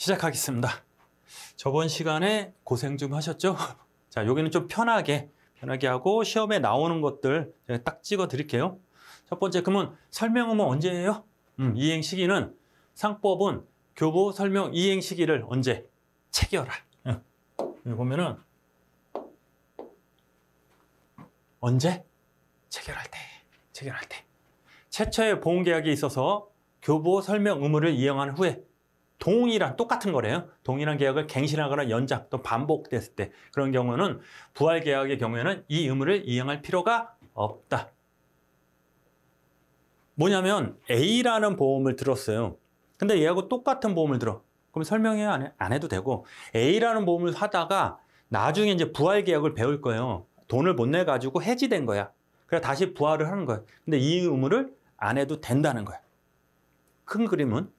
시작하겠습니다. 저번 시간에 고생 좀 하셨죠? 자, 여기는 좀 편하게 하고 시험에 나오는 것들 제가 딱 찍어 드릴게요. 첫 번째, 그러면 설명은 언제예요? 이행 시기는 상법은 교보 설명 이행 시기를 언제? 체결할. 여기 보면은 언제? 체결할 때. 최초의 보험계약이 있어서 교보 설명 의무를 이행한 후에 동일한 똑같은 거래요. 동일한 계약을 갱신하거나 연장 또 반복됐을 때 그런 경우는 부활 계약의 경우에는 이 의무를 이행할 필요가 없다. 뭐냐면 A라는 보험을 들었어요. 근데 얘하고 똑같은 보험을 들어. 그럼 설명해 안 해도 되고 A라는 보험을 하다가 나중에 이제 부활 계약을 배울 거예요. 돈을 못 내 가지고 해지된 거야. 그래서 다시 부활을 하는 거야. 근데 이 의무를 안 해도 된다는 거야. 큰 그림은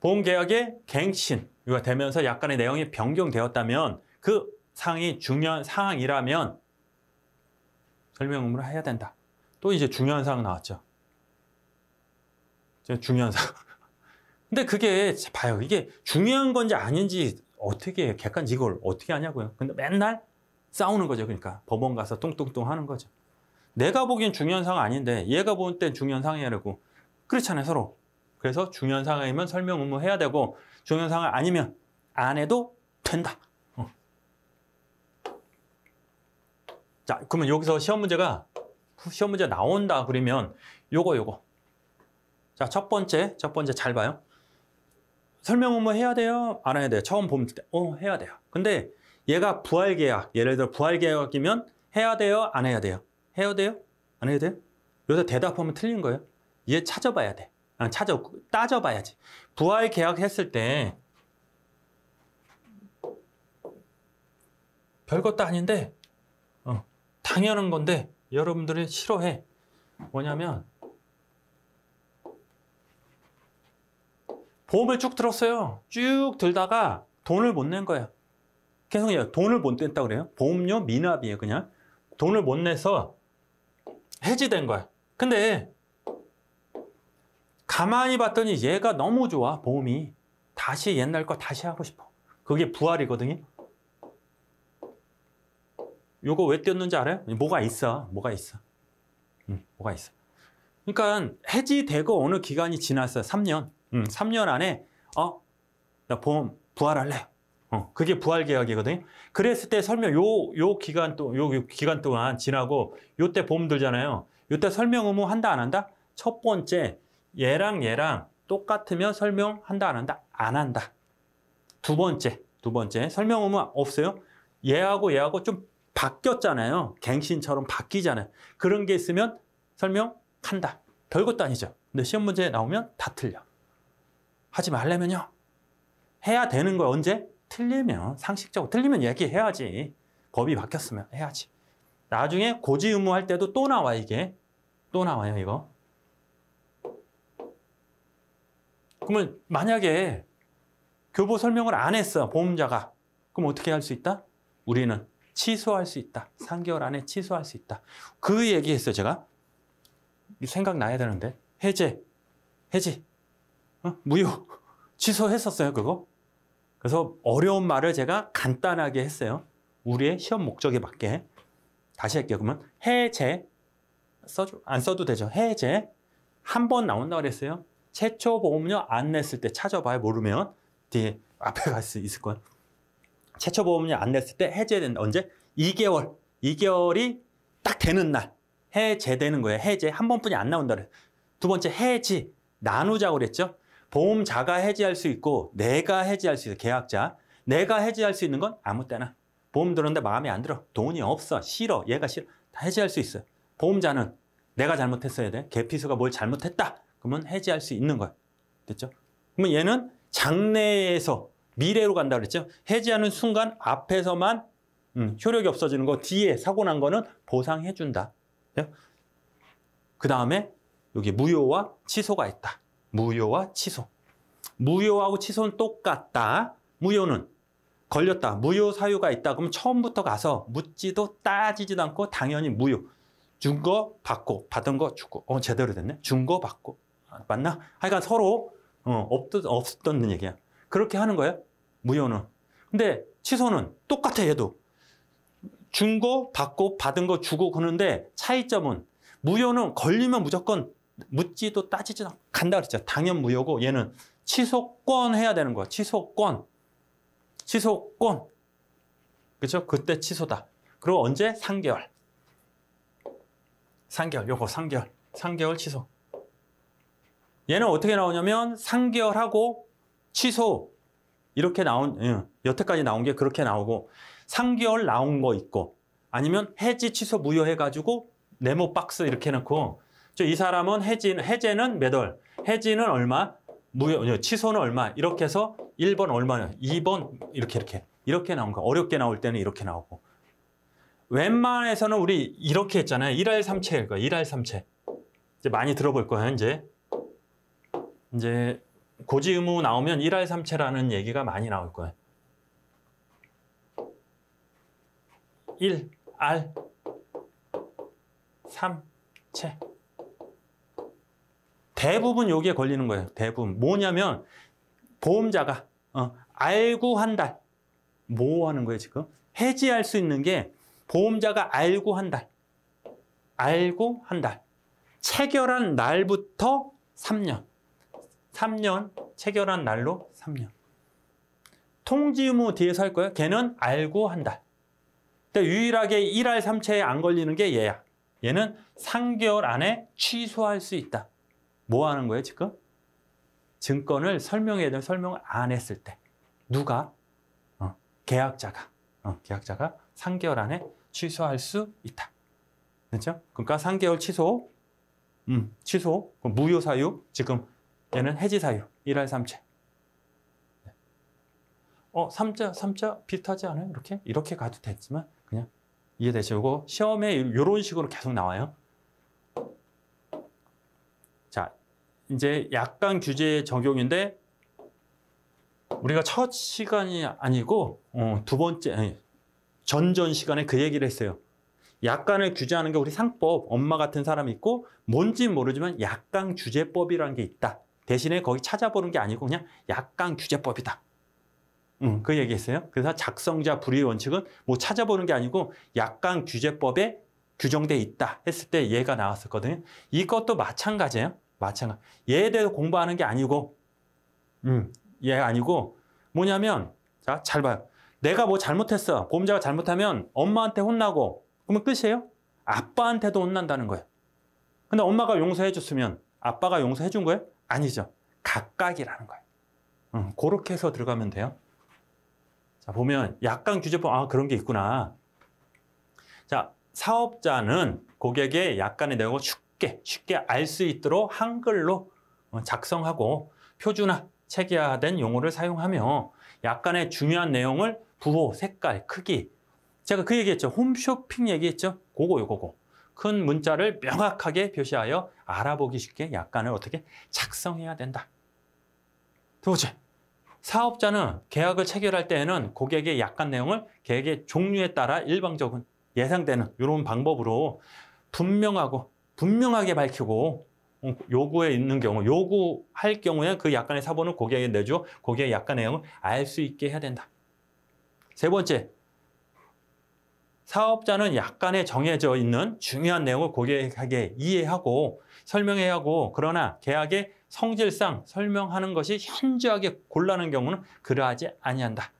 보험계약의 갱신이 되면서 약간의 내용이 변경되었다면 그 사항이 중요한 사항이라면 설명 의무를 해야 된다. 또 이제 중요한 사항 나왔죠. 중요한 사항. 근데 그게 봐요. 이게 중요한 건지 아닌지 어떻게 객관지 이걸 어떻게 하냐고요. 근데 맨날 싸우는 거죠. 그러니까 법원 가서 뚱뚱뚱 하는 거죠. 내가 보기엔 중요한 사항 아닌데 얘가 볼 땐 중요한 사항이라고. 그렇잖아요, 서로. 그래서 중요한 상황이면 설명 의무 해야 되고 중요한 상황 아니면 안 해도 된다. 자, 그러면 여기서 시험 문제 나온다 그러면 요거. 자, 첫 번째 잘 봐요. 설명 의무 해야 돼요? 안 해야 돼요? 처음 보면 해야 돼요. 근데 얘가 부활 계약, 예를 들어 부활 계약이면 해야 돼요? 안 해야 돼요? 해야 돼요? 안 해야 돼요? 여기서 대답하면 틀린 거예요. 얘 찾아봐야 돼. 따져봐야지. 부활 계약했을 때 별것도 아닌데 당연한 건데 여러분들이 싫어해. 뭐냐면 보험을 쭉 들었어요. 쭉 들다가 돈을 못 낸 거야. 계속 돈을 못 냈다고 그래요. 보험료 미납이에요. 그냥 돈을 못 내서 해지된 거야. 근데 가만히 봤더니 얘가 너무 좋아, 보험이. 다시 옛날 거 다시 하고 싶어. 그게 부활이거든요. 요거 왜 띄었는지 알아요? 뭐가 있어. 뭐가 있어. 그러니까 해지되고 어느 기간이 지났어요. 3년. 3년 안에 나 보험 부활할래. 그게 부활 계약이거든요. 그랬을 때 설명 요 기간 동안 지나고 요때 보험 들잖아요. 요때 설명 의무 한다 안 한다? 첫 번째 얘랑 똑같으면 설명한다 안 한다? 안 한다. 두 번째 설명 의무 없어요? 얘하고 좀 바뀌었잖아요. 갱신처럼 바뀌잖아요. 그런 게 있으면 설명한다. 별것도 아니죠. 근데 시험 문제 나오면 다 틀려. 하지 말려면요. 해야 되는 거야. 언제? 틀리면, 상식적으로 틀리면 얘기해야지. 법이 바뀌었으면 해야지. 나중에 고지 의무할 때도 또 나와 이게. 또 나와요 이거. 그러면 만약에 교보 설명을 안 했어, 보험자가. 그럼 어떻게 할 수 있다? 우리는 취소할 수 있다. 3개월 안에 취소할 수 있다. 그 얘기했어요, 제가. 생각나야 되는데. 해지. 무효. 취소했었어요, 그거. 그래서 어려운 말을 제가 간단하게 했어요. 우리의 시험 목적에 맞게. 다시 할게요. 그러면 해제. 안 써도 되죠. 해제. 한 번 나온다고 그랬어요. 최초 보험료 안 냈을 때 찾아봐요. 모르면 뒤에 앞에 갈 수 있을 거야. 최초 보험료 안 냈을 때 해제된다. 언제? 2개월. 2개월이 딱 되는 날 해제되는 거예요. 해제. 한 번뿐이 안 나온다 그래요. 두 번째 해지. 나누자고 그랬죠. 보험자가 해지할 수 있고 내가 해지할 수 있어요. 계약자. 내가 해지할 수 있는 건 아무 때나. 보험 들었는데 마음에 안 들어. 돈이 없어. 싫어. 얘가 싫어. 다 해지할 수 있어요. 보험자는 내가 잘못했어야 돼. 계피수가 뭘 잘못했다. 그러면 해지할 수 있는 거야. 됐죠? 그러면 얘는 장래에서 미래로 간다 그랬죠? 해지하는 순간 앞에서만 효력이 없어지는 거, 뒤에 사고 난 거는 보상해 준다. 그 다음에 여기 무효와 취소가 있다. 무효와 취소. 무효하고 취소는 똑같다. 무효는 걸렸다. 무효 사유가 있다. 그러면 처음부터 가서 묻지도 따지지도 않고 당연히 무효. 준 거 받고, 받은 거 주고. 제대로 됐네. 준 거 받고. 맞나? 하여간 서로 없었던 얘기야. 그렇게 하는 거야, 무효는. 근데 취소는 똑같아, 얘도. 준 거 받고 받은 거 주고 그러는데 차이점은 무효는 걸리면 무조건 묻지도 따지지도 않고 간다 그랬죠. 당연 무효고 얘는 취소권 해야 되는 거야. 취소권. 그렇죠? 그때 취소다. 그리고 언제? 3개월. 3개월 취소. 얘는 어떻게 나오냐면 3개월 하고 취소. 이렇게 여태까지 나온 게 그렇게 나오고 3개월 나온 거 있고 아니면 해지 취소 무효 해가지고 네모 박스 이렇게 해놓고 이 사람은 해제는 몇 월, 해지는 얼마, 무효, 취소는 얼마 이렇게 해서 1번 얼마냐, 2번 이렇게 나온 거. 어렵게 나올 때는 이렇게 나오고 웬만해서는 우리 이렇게 했잖아요. 1할 3채일 거야. 1할 3채. 이제 많이 들어볼 거예요. 이제 고지 의무 나오면 1할 3채라는 얘기가 많이 나올 거예요. 1알 3채. 대부분 여기에 걸리는 거예요. 대부분. 뭐냐면 보험자가 알고 한 달. 뭐 하는 거예요 지금? 해지할 수 있는 게 보험자가 알고 한 달. 알고 한 달. 체결한 날부터 3년. 3년. 체결한 날로 3년. 통지 의무 뒤에서 할 거예요. 걔는 알고 한 달. 근데 유일하게 1할 3채에 안 걸리는 게 얘야. 얘는 3개월 안에 취소할 수 있다. 뭐 하는 거예요 지금? 증권을 설명해야 되면 설명을 안 했을 때. 누가? 계약자가 3개월 안에 취소할 수 있다. 그렇죠? 그러니까 3개월 취소. 취소. 무효 사유. 지금 얘는 해지 사유. 1할 3채. 3자 비슷하지 않아요? 이렇게 가도 됐지만 그냥 이해되시고 시험에 이런 식으로 계속 나와요. 자, 이제 약관 규제 적용인데 우리가 첫 시간이 아니고 두 번째 전전 시간에 그 얘기를 했어요. 약관을 규제하는 게 우리 상법, 엄마 같은 사람이 있고 뭔지는 모르지만 약관 규제법이라는 게 있다. 대신에 거기 찾아보는 게 아니고 그냥 약관 규제법이다. 그 얘기했어요. 그래서 작성자 불이의 원칙은 뭐 찾아보는 게 아니고 약관 규제법에 규정돼 있다 했을 때 얘가 나왔었거든요. 이것도 마찬가지예요. 얘에 대해서 공부하는 게 아니고 얘가 아니고 뭐냐면 자, 잘 봐요. 내가 뭐 잘못했어. 보험자가 잘못하면 엄마한테 혼나고 그러면 끝이에요? 아빠한테도 혼난다는 거예요. 근데 엄마가 용서해 줬으면 아빠가 용서해 준 거예요? 아니죠. 각각이라는 거예요. 그렇게 해서 들어가면 돼요. 자, 보면 약관 규제법, 그런 게 있구나. 자, 사업자는 고객의 약관의 내용을 쉽게 알 수 있도록 한글로 작성하고 표준화, 체계화된 용어를 사용하며 약관의 중요한 내용을 부호, 색깔, 크기. 제가 그 얘기했죠. 홈쇼핑 얘기했죠. 그거. 큰 문자를 명확하게 표시하여 알아보기 쉽게 약관을 어떻게 작성해야 된다. 두 번째. 사업자는 계약을 체결할 때에는 고객의 약관 내용을 계약의 종류에 따라 일방적인 예상되는 이런 방법으로 분명하게 밝히고 요구에 있는 경우, 요구할 경우에 그 약관의 사본을 고객에게 내줘 고객의 약관 내용을 알 수 있게 해야 된다. 세 번째, 사업자는 약관에 정해져 있는 중요한 내용을 고객에게 이해하고 설명해야 하고 그러나 계약의 성질상 설명하는 것이 현저하게 곤란한 경우는 그러하지 아니한다.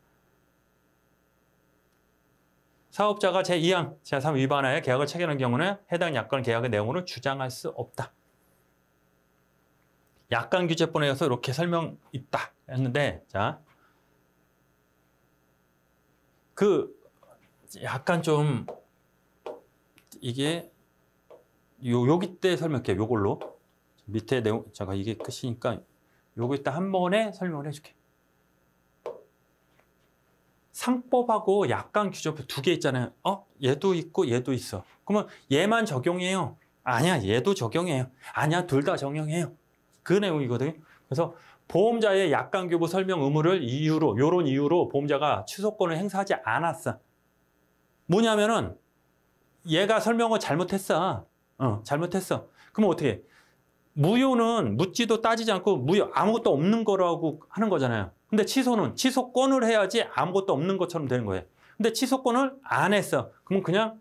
사업자가 제2항, 제3 위반하여 계약을 체결한 경우는 해당 약관 계약의 내용으로 주장할 수 없다. 약관 규제법에 의해서 이렇게 설명 있다 했는데 자, 약간 좀 이게 여기 때 설명할게요. 요걸로 밑에 내용 제가 이게 끝이니까 요거 이따 한 번에 설명을 해줄게. 상법하고 약관 규제법 두 개 있잖아요. 얘도 있고 얘도 있어. 그러면 얘만 적용해요? 아니야, 얘도 적용해요. 아니야, 둘 다 적용해요. 그 내용이거든요. 그래서 보험자의 약관 규부 설명 의무를 요런 이유로 보험자가 취소권을 행사하지 않았어. 뭐냐면은 얘가 설명을 잘못했어. 잘못했어. 그러면 어떻게 해? 무효는 묻지도 따지지 않고 무효 아무것도 없는 거라고 하는 거잖아요. 근데 취소는 취소권을 해야지 아무것도 없는 것처럼 되는 거예요. 근데 취소권을 안 했어. 그러면 그냥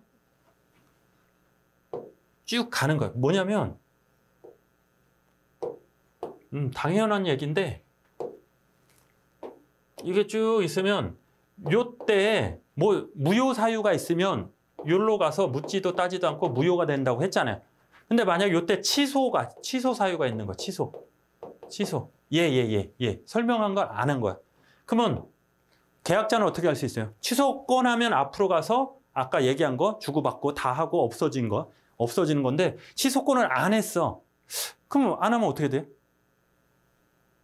쭉 가는 거예요. 뭐냐면 당연한 얘기인데 이게 쭉 있으면 요때 뭐 무효 사유가 있으면 요로 가서 묻지도 따지도 않고 무효가 된다고 했잖아요. 근데 만약 요때 취소 사유가 있는 거야. 취소. 설명한 걸 안 한 거야. 그러면 계약자는 어떻게 할 수 있어요? 취소권 하면 앞으로 가서 아까 얘기한 거 주고받고 다 하고 없어지는 건데 취소권을 안 했어. 그럼 안 하면 어떻게 돼?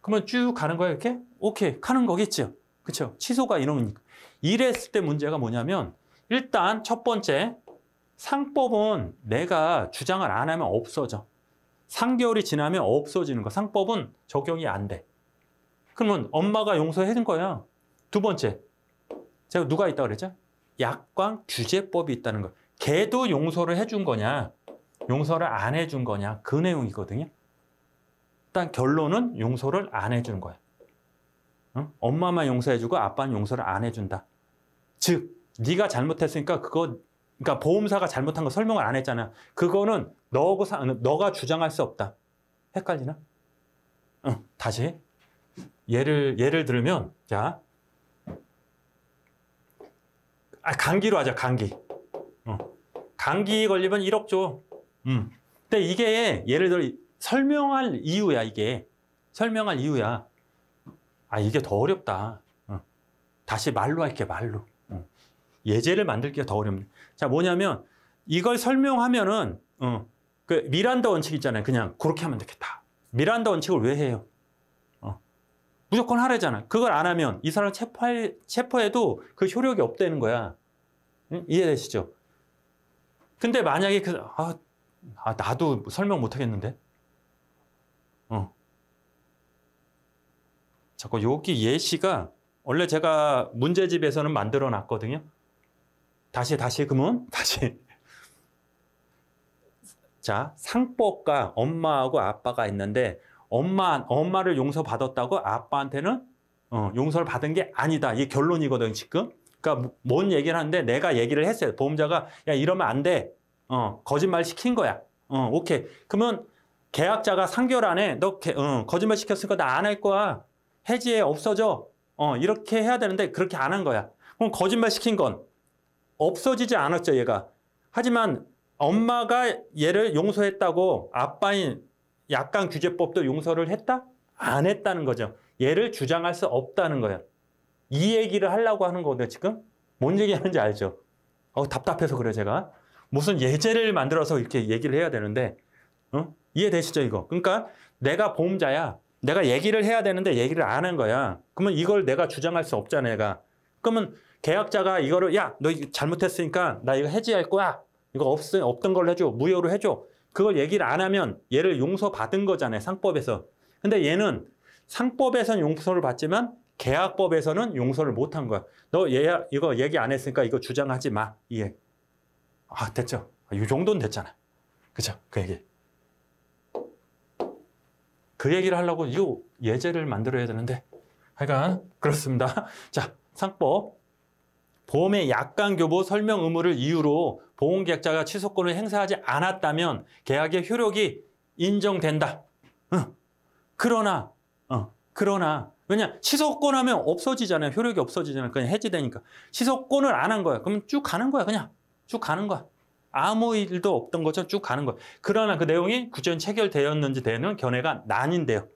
그러면 쭉 가는 거야 이렇게? 오케이 가는 거겠죠. 그렇죠? 취소가 이러니까. 이랬을 때 문제가 뭐냐면 일단 첫 번째 상법은 내가 주장을 안 하면 없어져. 3개월이 지나면 없어지는 거. 상법은 적용이 안 돼. 그러면 엄마가 용서해 준 거야. 두 번째, 제가 누가 있다고 그랬죠? 약관 규제법이 있다는 거. 걔도 용서를 해준 거냐, 용서를 안 해준 거냐, 그 내용이거든요. 일단 결론은 용서를 안 해준 거야. 응? 엄마만 용서해주고 아빠는 용서를 안 해준다. 즉, 네가 잘못했으니까 그러니까 보험사가 잘못한 거 설명을 안 했잖아. 그거는 너가 주장할 수 없다. 헷갈리나? 다시 예를 들면 자, 감기로 하자. 감기. 감기 걸리면 1억 줘. 근데 이게 예를 들어 설명할 이유야. 이게 설명할 이유야. 이게 더 어렵다. 다시 말로 할게. 말로. 예제를 만들기가 더 어렵네. 자, 뭐냐면 이걸 설명하면은 그 미란다 원칙 있잖아요. 그냥 그렇게 하면 되겠다. 미란다 원칙을 왜 해요? 무조건 하라잖아. 그걸 안 하면 이 사람을 체포해도 그 효력이 없다는 거야. 응? 이해되시죠? 근데 만약에 나도 설명 못 하겠는데. 자꾸 여기 예시가 원래 제가 문제집에서는 만들어 놨거든요. 다시 그러면 다시. 자, 상법과 엄마하고 아빠가 있는데 엄마를 용서받았다고 아빠한테는 용서를 받은 게 아니다. 이게 결론이거든 지금. 그러니까 뭔 얘기를 하는데 내가 얘기를 했어요. 보험자가 야 이러면 안 돼. 거짓말 시킨 거야. 오케이. 그러면 계약자가 3개월 안에 너 거짓말 시켰으니까 나 안 할 거야. 해지해 없어져. 이렇게 해야 되는데 그렇게 안 한 거야. 그럼 거짓말 시킨 건 없어지지 않았죠 얘가. 하지만 엄마가 얘를 용서했다고 아빠인 약관 규제법도 용서를 했다? 안 했다는 거죠. 얘를 주장할 수 없다는 거예요. 이 얘기를 하려고 하는 거거든요, 지금. 뭔 얘기하는지 알죠? 답답해서 그래요, 제가. 무슨 예제를 만들어서 이렇게 얘기를 해야 되는데, 이해되시죠, 이거? 그러니까 내가 보험자야. 내가 얘기를 해야 되는데 얘기를 안 한 거야. 그러면 이걸 내가 주장할 수 없잖아, 얘가. 그러면 계약자가 이거를, 야, 너 이거 잘못했으니까 나 이거 해지할 거야. 이거 없던 걸로 해줘. 무효로 해줘. 그걸 얘기를 안 하면 얘를 용서받은 거잖아요. 상법에서. 근데 얘는 상법에서는 용서를 받지만 계약법에서는 용서를 못 한 거야. 너 얘야 이거 얘기 안 했으니까 이거 주장하지 마. 이해. 됐죠. 이 정도는 됐잖아. 그죠? 그 얘기. 그 얘기를 하려고 이 예제를 만들어야 되는데 하여간 그렇습니다. 자, 상법. 보험의 약관 교부 설명 의무를 이유로 보험계약자가 취소권을 행사하지 않았다면 계약의 효력이 인정된다. 그러나 왜냐 취소권 하면 없어지잖아요. 효력이 없어지잖아요. 그냥 해지되니까. 취소권을 안 한 거야. 그러면 쭉 가는 거야. 그냥 쭉 가는 거야. 아무 일도 없던 것처럼 쭉 가는 거야. 그러나 그 내용이 구체적으로 체결되었는지 되는 견해가 나뉜대요.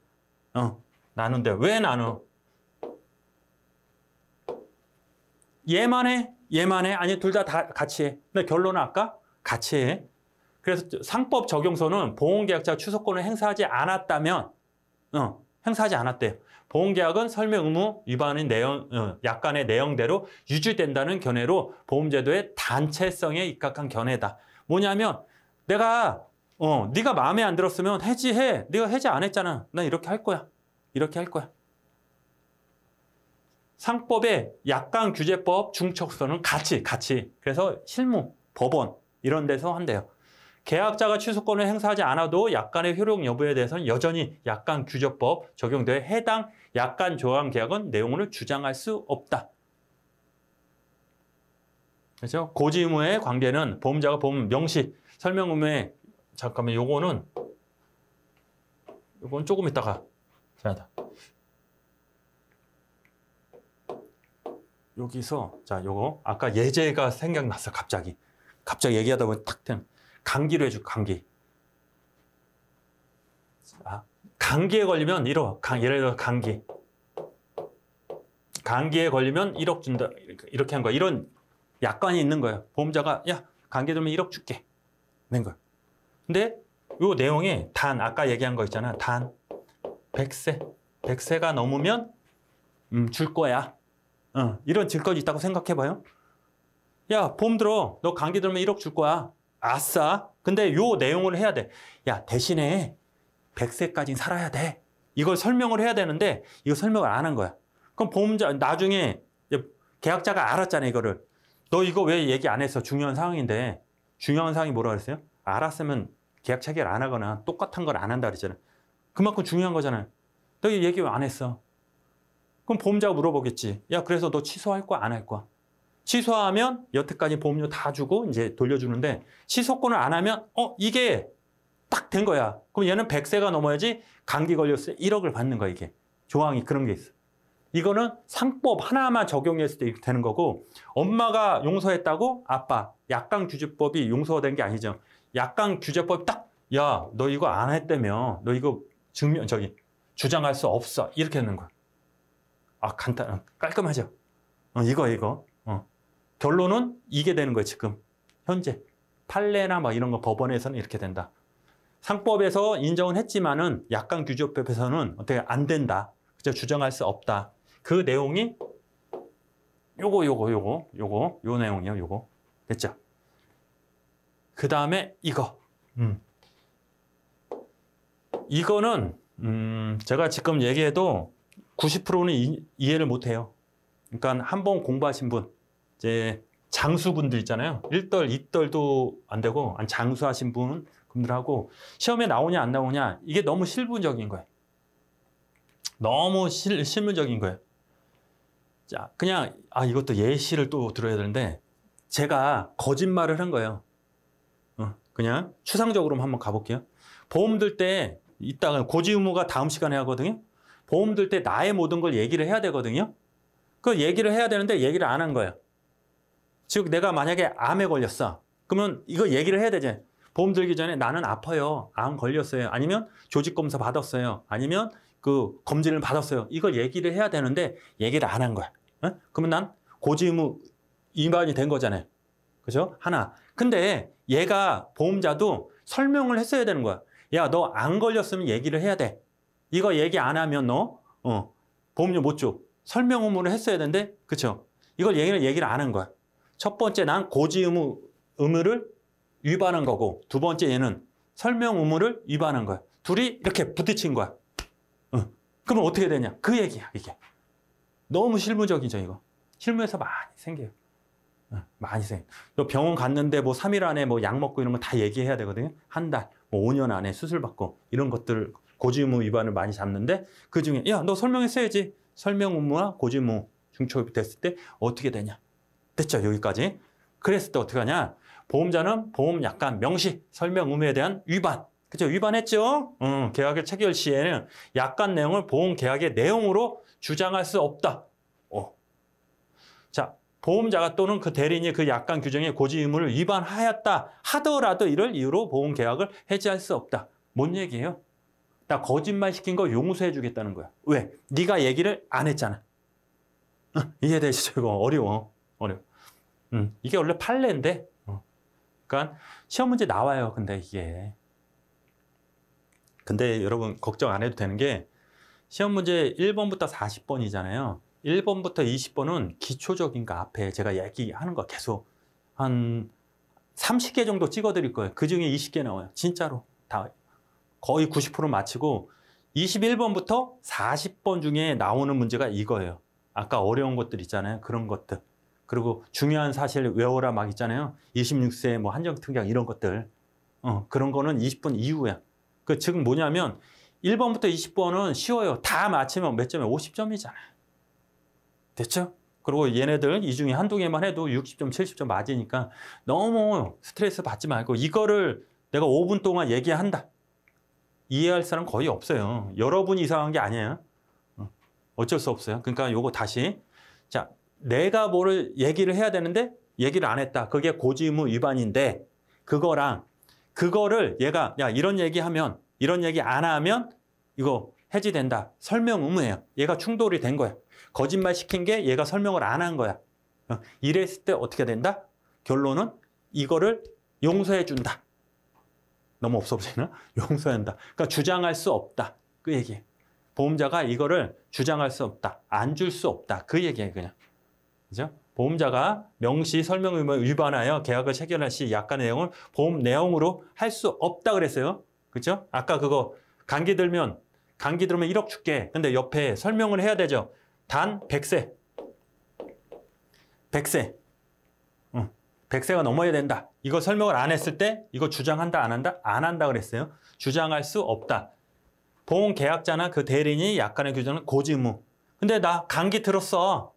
나눈대요. 왜 나눠? 얘만 해? 아니 둘 다 같이 해. 근데 결론은 아까 같이 해. 그래서 상법 적용서는 보험계약자가 취소권을 행사하지 않았다면 행사하지 않았대요. 보험계약은 설명 의무 위반인 약관의 내용대로 유지된다는 견해로 보험제도의 단체성에 입각한 견해다. 뭐냐면 내가 네가 마음에 안 들었으면 해지해. 네가 해지 안 했잖아. 난 이렇게 할 거야. 이렇게 할 거야. 상법의 약관 규제법 중첩서는 같이. 그래서 실무, 법원 이런 데서 한대요. 계약자가 취소권을 행사하지 않아도 약관의 효력 여부에 대해서는 여전히 약관규제법 적용되어 해당 약관 조항 계약은 내용을 주장할 수 없다. 그렇죠? 고지 의무의 관계는 보험자가 보험 명시 설명 의무에 잠깐만 요건 조금 이따가 자 여기서 자 요거 아까 예제가 생각났어. 갑자기 얘기하다 보니 탁 감기로 해줘. 감기. 감기에 걸리면 예를 들어 감기에 걸리면 1억 준다. 이렇게 한 거야. 이런 약관이 있는 거예요. 보험자가 야 감기 들면 1억 줄게. 낸 거야. 근데 요 내용에 아까 얘기한 거 있잖아. 100세가 넘으면 줄 거야. 이런 질권이 있다고 생각해봐요. 야 보험 들어. 너 감기 들면 1억 줄 거야. 아싸. 근데 요 내용을 해야 돼. 야 대신에 100세까지 살아야 돼. 이걸 설명을 해야 되는데 이거 설명을 안 한 거야. 그럼 보험자 나중에 계약자가 알았잖아 이거를. 너 이거 왜 얘기 안 했어? 중요한 상황인데. 중요한 상황이 뭐라 그랬어요? 알았으면 계약 체결 안 하거나 똑같은 걸 안 한다 그랬잖아. 그만큼 중요한 거잖아요. 너 이 얘기 왜 안 했어? 그럼 보험자가 물어보겠지. 야 그래서 너 취소할 거야 안 할 거야? 취소하면 여태까지 보험료 다 주고 이제 돌려주는데 취소권을 안 하면 이게 딱 된 거야. 그럼 얘는 100세가 넘어야지 감기 걸렸을 때 1억을 받는 거야 이게. 조항이 그런 게 있어. 이거는 상법 하나만 적용했을 때 이렇게 되는 거고 엄마가 용서했다고 아빠 약관규제법이 용서된 게 아니죠. 약관규제법이 딱 야 너 이거 안 했다며 너 이거 주장할 수 없어 이렇게 되는 거야. 깔끔하죠. 이거 결론은 이게 되는 거예요. 지금 현재 판례나 막 이런 거 법원에서는 이렇게 된다. 상법에서 인정은 했지만은 약관규제법에서는 어떻게 안 된다. 그죠? 주장할 수 없다. 그 내용이 요 내용이요. 요거 됐죠? 그 다음에 이거는 제가 지금 얘기해도 90%는 이해를 못 해요. 그러니까 한번 공부하신 분, 이제 장수분들 있잖아요. 1덜, 2덜도 안 되고 장수하신 분들하고 시험에 나오냐 안 나오냐 이게 너무 실무적인 거예요. 너무 실무적인 거예요. 자, 그냥 이것도 예시를 또 들어야 되는데 제가 거짓말을 한 거예요. 그냥 추상적으로 한번 가볼게요. 보험 들 때 이따가 고지 의무가 다음 시간에 하거든요. 보험 들 때 나의 모든 걸 얘기를 해야 되거든요. 그 얘기를 해야 되는데 얘기를 안 한 거예요. 즉 내가 만약에 암에 걸렸어. 그러면 이거 얘기를 해야 되지. 보험 들기 전에 나는 아파요. 암 걸렸어요. 아니면 조직검사 받았어요. 아니면 그 검진을 받았어요. 이걸 얘기를 해야 되는데 얘기를 안 한 거야. 그러면 난 고지 의무 위반이 된 거잖아요. 그죠? 하나. 근데 얘가 보험자도 설명을 했어야 되는 거야. 야, 너 안 걸렸으면 얘기를 해야 돼. 이거 얘기 안 하면 너 보험료 못 줘. 설명 의무를 했어야 되는데 그쵸? 이걸 얘기를 안 한 거야. 첫 번째 난 고지 의무를 위반한 거고 두 번째 얘는 설명 의무를 위반한 거야. 둘이 이렇게 부딪힌 거야. 그러면 어떻게 되냐? 그 얘기야 이게. 너무 실무적이죠 이거. 실무에서 많이 생겨요. 많이 생겨요. 병원 갔는데 뭐 3일 안에 뭐 약 먹고 이런 거 다 얘기해야 되거든요. 한 달, 뭐 5년 안에 수술 받고 이런 것들 고지 의무 위반을 많이 잡는데 그 중에 야, 너 설명했어야지. 설명 의무와 고지 의무 중첩이 됐을 때 어떻게 되냐? 됐죠 여기까지. 그랬을 때 어떻게 하냐? 보험자는 보험 약관 명시 설명 의무에 대한 위반. 그죠? 위반했죠? 계약의 체결 시에는 약관 내용을 보험 계약의 내용으로 주장할 수 없다. 자, 보험자가 또는 그 대리인이 그 약관 규정의 고지 의무를 위반하였다 하더라도 이를 이유로 보험 계약을 해지할 수 없다. 뭔 얘기예요? 나 거짓말 시킨 거 용서해 주겠다는 거야. 왜? 네가 얘기를 안 했잖아. 이해되시죠? 이거 어려워. 이게 원래 판례인데. 그러니까 시험 문제 나와요. 근데 여러분 걱정 안 해도 되는 게 시험 문제 1번부터 40번이잖아요. 1번부터 20번은 기초적인 거 앞에 제가 얘기하는 거 계속 한 30개 정도 찍어드릴 거예요. 그중에 20개 나와요. 진짜로 다 거의 90% 맞히고 21번부터 40번 중에 나오는 문제가 이거예요. 아까 어려운 것들 있잖아요. 그런 것들. 그리고 중요한 사실 외워라 막 있잖아요. 26세 뭐 한정특약 이런 것들. 그런 거는 20분 이후야. 그 즉 뭐냐면 1번부터 20번은 쉬워요. 다 맞히면 몇 점에 50점이잖아요. 됐죠? 그리고 얘네들 이 중에 한두 개만 해도 60점, 70점 맞으니까 너무 스트레스 받지 말고 이거를 내가 5분 동안 얘기한다. 이해할 사람 거의 없어요. 여러분이 이상한 게 아니에요. 어쩔 수 없어요. 그러니까 요거 다시. 자, 내가 뭐를 얘기를 해야 되는데 얘기를 안 했다. 그게 고지의무 위반인데 그거랑 그거를 얘가 야 이런 얘기하면 이런 얘기 안 하면 이거 해지된다. 설명 의무예요. 얘가 충돌이 된 거야. 거짓말 시킨 게 얘가 설명을 안 한 거야. 이랬을 때 어떻게 된다? 결론은 이거를 용서해 준다. 너무 없어 보이나? 용서한다. 그러니까 주장할 수 없다. 그 얘기예요. 보험자가 이거를 주장할 수 없다. 안 줄 수 없다. 그 얘기예요, 그냥. 그죠? 보험자가 명시 설명 의무를 위반하여 계약을 체결할 시 약관의 내용을 보험 내용으로 할 수 없다 그랬어요. 그죠? 아까 그거 감기 들면 1억 줄게. 근데 옆에 설명을 해야 되죠. 단 100세. 100세. 100세가 넘어야 된다. 이거 설명을 안 했을 때 이거 주장한다 안 한다? 안 한다 그랬어요. 주장할 수 없다. 보험 계약자나 그 대리인이 약관의 규정은 고지의무. 근데 나 감기 들었어.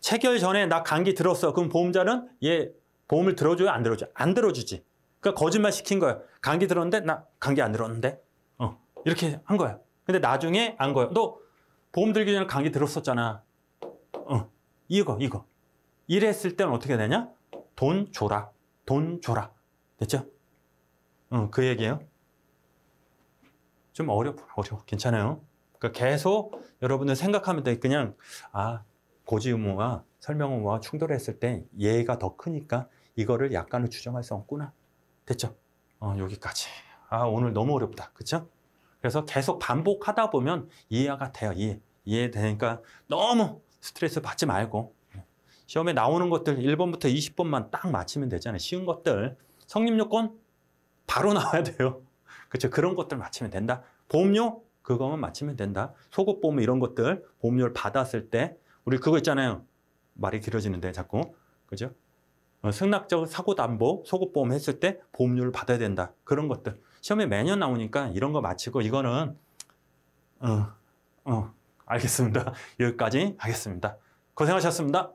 체결 전에 나 감기 들었어. 그럼 보험자는 얘 보험을 들어줘요? 안 들어줘요? 안 들어주지. 그러니까 거짓말 시킨 거야. 감기 들었는데 나 감기 안 들었는데. 이렇게 한 거야. 근데 나중에 안 거야. 너 보험 들기 전에 감기 들었었잖아. 이거. 이랬을 때는 어떻게 되냐? 돈 줘라. 돈 줘라. 됐죠? 그 얘기예요. 좀 어려워. 괜찮아요. 그러니까 계속 여러분들 생각하면 돼. 그냥 고지 의무와 설명 의무와 충돌했을 때 얘가 더 크니까 이거를 약관을 규정할 수 없구나. 됐죠? 여기까지. 오늘 너무 어렵다. 그쵸? 그래서 계속 반복하다 보면 이해가 돼요. 이해되니까 너무 스트레스 받지 말고 시험에 나오는 것들 1번부터 20번만 딱 맞히면 되잖아요. 쉬운 것들. 성립요건 바로 나와야 돼요. 그렇죠? 그런 것들 맞히면 된다. 보험료 그거만 맞히면 된다. 소급보험 이런 것들 보험료를 받았을 때 우리 그거 있잖아요. 말이 길어지는데 자꾸. 그죠? 승낙적 사고담보 소급보험 했을 때 보험료를 받아야 된다. 그런 것들. 시험에 매년 나오니까 이런 거 마치고 이거는 알겠습니다. 여기까지 하겠습니다. 고생하셨습니다.